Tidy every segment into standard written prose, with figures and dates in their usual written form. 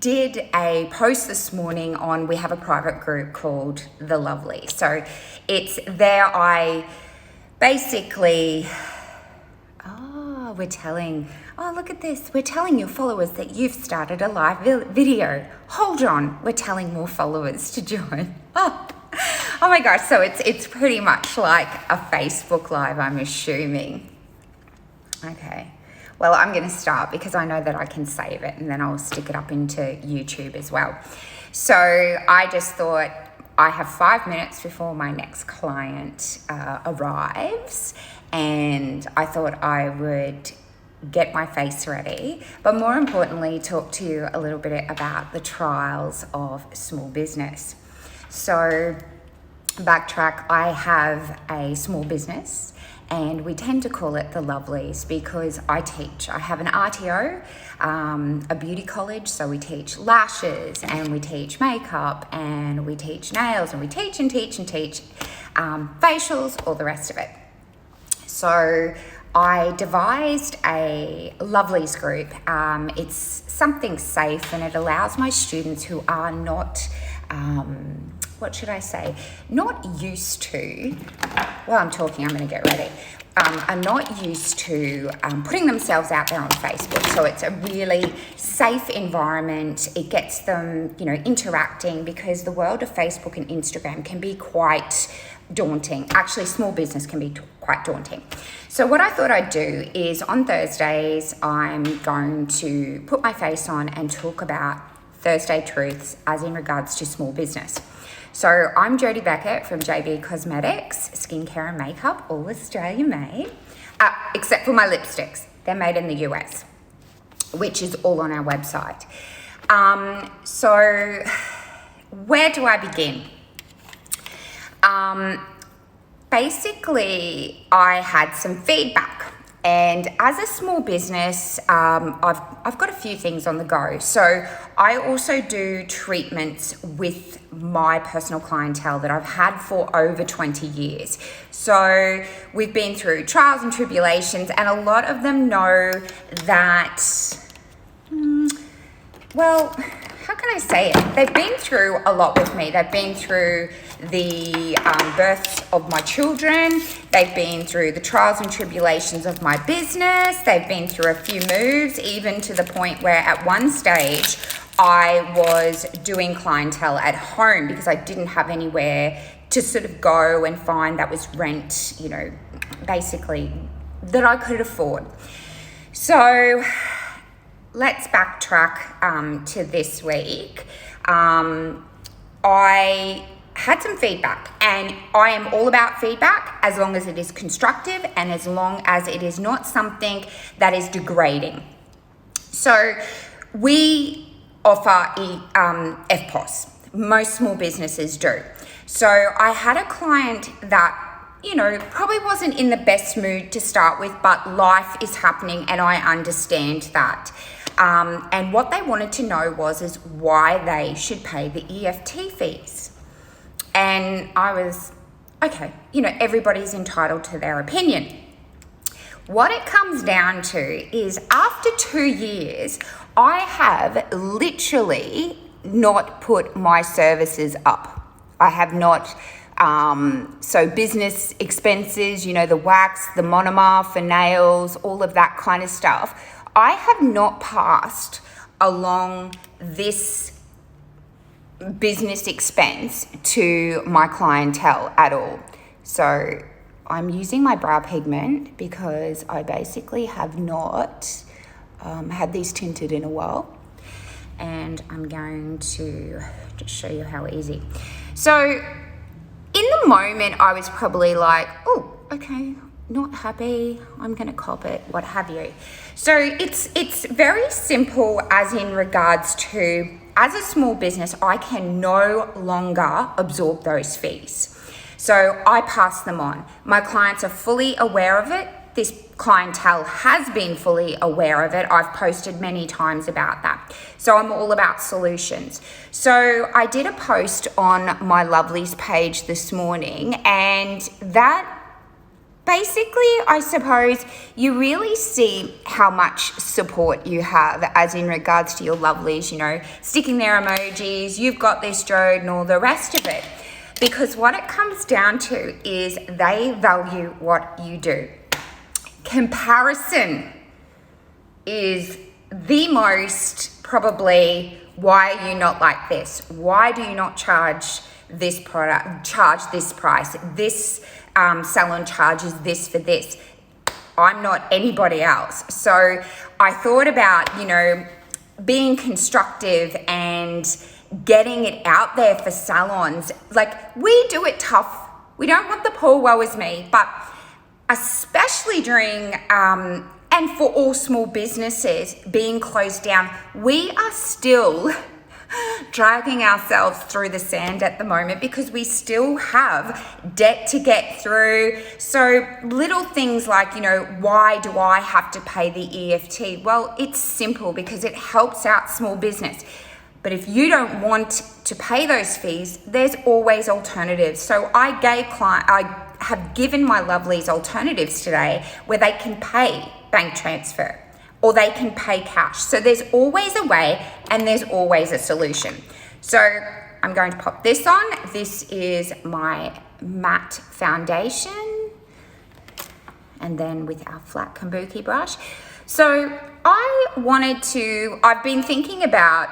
did a post this morning on, we have a private group called The Lovely. So it's there I basically, look at this. We're telling your followers that you've started a live video. Hold on, we're telling more followers to join. Oh my gosh, so it's pretty much like a Facebook Live, I'm assuming. Okay, well, I'm gonna start because I know that I can save it and then I'll stick it up into YouTube as well. So I just thought I have 5 minutes before my next client arrives, and I thought I would get my face ready, but more importantly, talk to you a little bit about the trials of small business. So backtrack, I have a small business and we tend to call it The Lovelies because I have an RTO, a beauty college, so we teach lashes and we teach makeup and we teach nails and we teach facials, all the rest of it. So I devised a Lovelies group. It's something safe and it allows my students who are not, not used to, while I'm talking, I'm going to get ready, are not used to putting themselves out there on Facebook. So it's a really safe environment. It gets them, interacting, because the world of Facebook and Instagram can be quite daunting. Actually, small business can be quite daunting. So what I thought I'd do is on Thursdays, I'm going to put my face on and talk about Thursday truths as in regards to small business. So I'm Jody Beckett from JB Cosmetics, skincare and makeup, all Australian made, except for my lipsticks. They're made in the US, which is all on our website. So where do I begin? Basically, I had some feedback, and as a small business, I've got a few things on the go. So I also do treatments with my personal clientele that I've had for over 20 years. So we've been through trials and tribulations, and a lot of them know that, how can I say it? They've been through a lot with me. They've been through the births of my children. They've been through the trials and tribulations of my business. They've been through a few moves, even to the point where at one stage I was doing clientele at home because I didn't have anywhere to sort of go and find that was rent, basically that I could afford. So let's backtrack to this week. I had some feedback, and I am all about feedback as long as it is constructive and as long as it is not something that is degrading. So we offer FPOS. Most small businesses do. So I had a client that probably wasn't in the best mood to start with, but life is happening and I understand that. And what they wanted to know is why they should pay the EFT fees. And I was, okay, everybody's entitled to their opinion. What it comes down to is after 2 years, I have literally not put my services up. I have not, so business expenses, the wax, the monomer for nails, all of that kind of stuff. I have not passed along this business expense to my clientele at all. So I'm using my brow pigment because I basically have not had these tinted in a while, and I'm going to just show you how easy. So in the moment I was probably like, oh, okay, not happy, I'm gonna cop it, what have you. So it's very simple as in regards to, as a small business, I can no longer absorb those fees. So I pass them on. My clients are fully aware of it. This clientele has been fully aware of it. I've posted many times about that. So I'm all about solutions. So I did a post on my Lovelies page this morning, and that basically, I suppose you really see how much support you have, as in regards to your lovelies, you know, sticking their emojis, you've got this, Jode, and all the rest of it. Because what it comes down to is they value what you do. Comparison is the most probably, why are you not like this? Why do you not charge this product, charge this price? This salon charges this for this. I'm not anybody else. So I thought about, you know, being constructive and getting it out there for salons. Like, we do it tough. We don't want the poor woe is me, but especially during, and for all small businesses being closed down, we are still dragging ourselves through the sand at the moment because we still have debt to get through. So little things like, you know, why do I have to pay the EFT? Well, it's simple because it helps out small business. But if you don't want to pay those fees, there's always alternatives. So I have given my lovelies alternatives today where they can pay bank transfer or they can pay cash. So there's always a way and there's always a solution. So I'm going to pop this on. This is my matte foundation, and then with our flat kabuki brush. So I've been thinking about,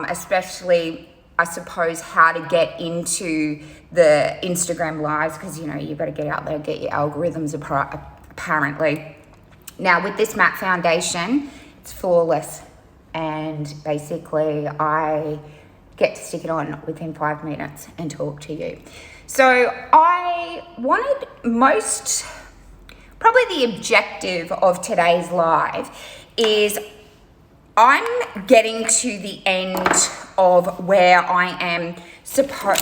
especially, I suppose, how to get into the Instagram lives, because, you know, you've got to get out there, get your algorithms apparently. Now with this matte foundation, it's flawless, and basically I get to stick it on within 5 minutes and talk to you. So I wanted probably the objective of today's live is I'm getting to the end of where I am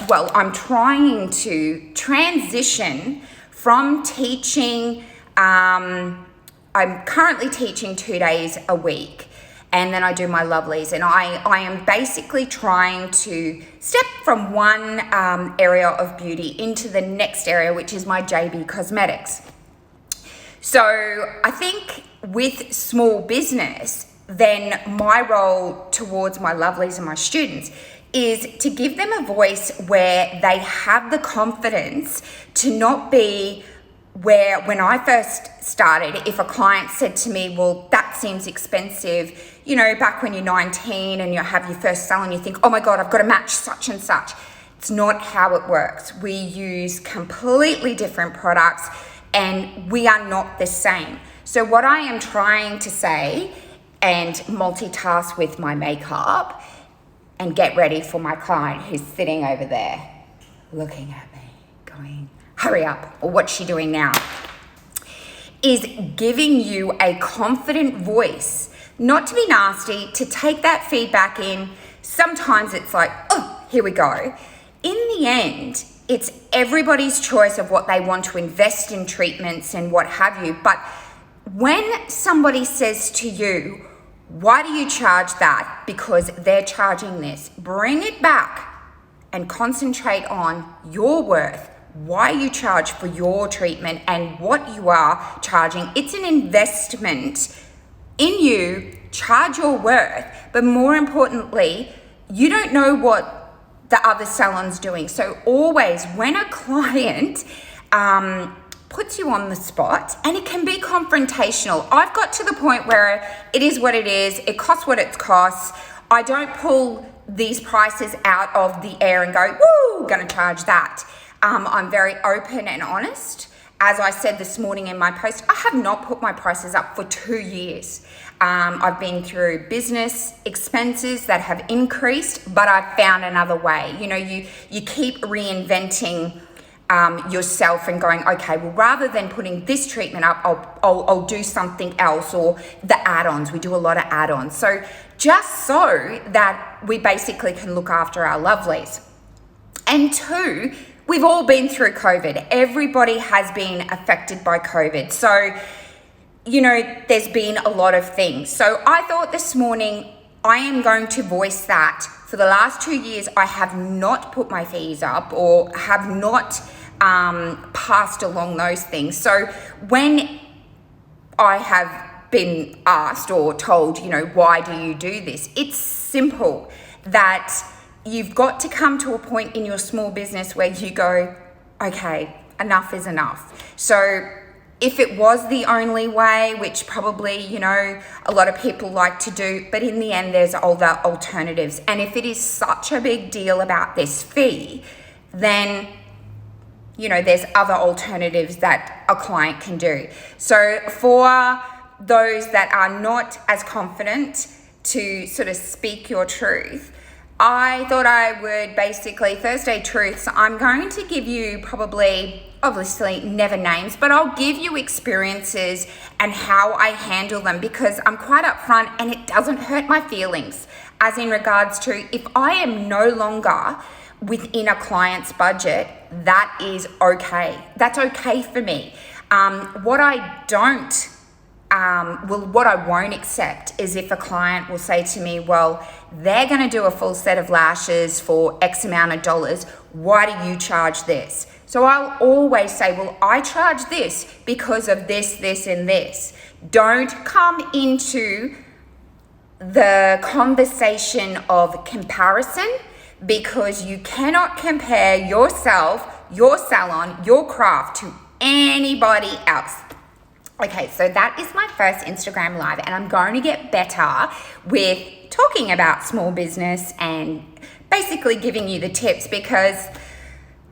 I'm trying to transition from teaching. I'm currently teaching 2 days a week, and then I do my lovelies, and I am basically trying to step from one area of beauty into the next area, which is my JB Cosmetics. So I think with small business, then my role towards my lovelies and my students is to give them a voice where they have the confidence to not be where, when I first started, if a client said to me, well, that seems expensive, you know, back when you're 19 and you have your first salon, you think, oh my God, I've got to match such and such. It's not how it works. We use completely different products and we are not the same. So what I am trying to say, and multitask with my makeup and get ready for my client who's sitting over there looking at me going, hurry up, or what's she doing now, is giving you a confident voice, not to be nasty, to take that feedback in. Sometimes it's like, oh, here we go. In the end, it's everybody's choice of what they want to invest in treatments and what have you. But when somebody says to you, why do you charge that? Because they're charging this. Bring it back and concentrate on your worth, why you charge for your treatment and what you are charging. It's an investment in you. Charge your worth, but more importantly, you don't know what the other salon's doing. So always, when a client puts you on the spot, and it can be confrontational. I've got to the point where it is what it is. It costs what it costs. I don't pull these prices out of the air and go, woo, gonna charge that. I'm very open and honest. As I said this morning in my post, I have not put my prices up for 2 years. I've been through business expenses that have increased, but I've found another way. You know, you keep reinventing yourself and going, okay, well, rather than putting this treatment up, I'll do something else, or the add-ons. We do a lot of add-ons. So just so that we basically can look after our lovelies. And two, we've all been through COVID. Everybody has been affected by COVID. So, you know, there's been a lot of things. So I thought this morning, I am going to voice that. For the last 2 years, I have not put my fees up, or have not passed along those things. So when I have been asked or told, why do you do this? It's simple, that you've got to come to a point in your small business where you go, okay, enough is enough. So if it was the only way, which probably, a lot of people like to do, but in the end, there's other alternatives. And if it is such a big deal about this fee, then, there's other alternatives that a client can do. So for those that are not as confident to sort of speak your truth, I thought I would basically, Thursday Truths, I'm going to give you probably, obviously never names, but I'll give you experiences and how I handle them, because I'm quite upfront and it doesn't hurt my feelings, as in regards to if I am no longer within a client's budget, that is okay. That's okay for me. What I won't accept is if a client will say to me, well, they're going to do a full set of lashes for X amount of dollars. Why do you charge this? So I'll always say, well, I charge this because of this, this, and this. Don't come into the conversation of comparison, because you cannot compare yourself, your salon, your craft to anybody else. Okay, so that is my first Instagram live, and I'm going to get better with talking about small business and basically giving you the tips, because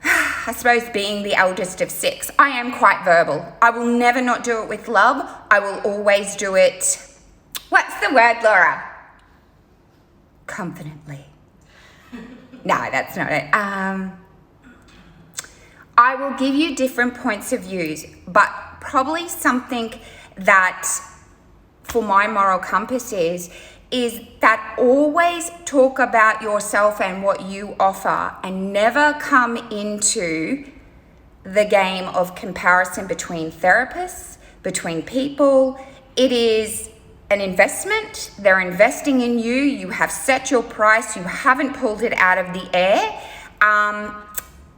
I suppose being the eldest of 6, I am quite verbal. I will never not do it with love. I will always do it, what's the word, Laura? Confidently. No, that's not it. I will give you different points of views, but probably something that for my moral compass is that always talk about yourself and what you offer, and never come into the game of comparison between therapists, between people. It is an investment. They're investing in you. You have set your price. You haven't pulled it out of the air.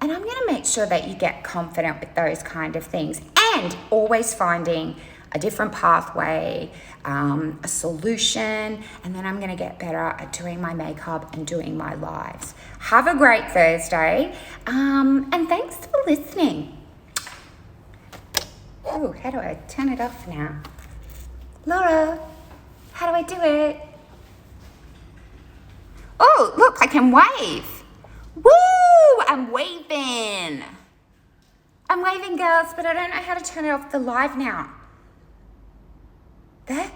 And I'm going to make sure that you get confident with those kind of things, and always finding a different pathway, a solution, and then I'm going to get better at doing my makeup and doing my lives. Have a great Thursday, and thanks for listening. Oh, how do I turn it off now? Laura, how do I do it? Oh, look, I can wave. Woo! I'm waving. I'm waving, girls, but I don't know how to turn it off the live now. There?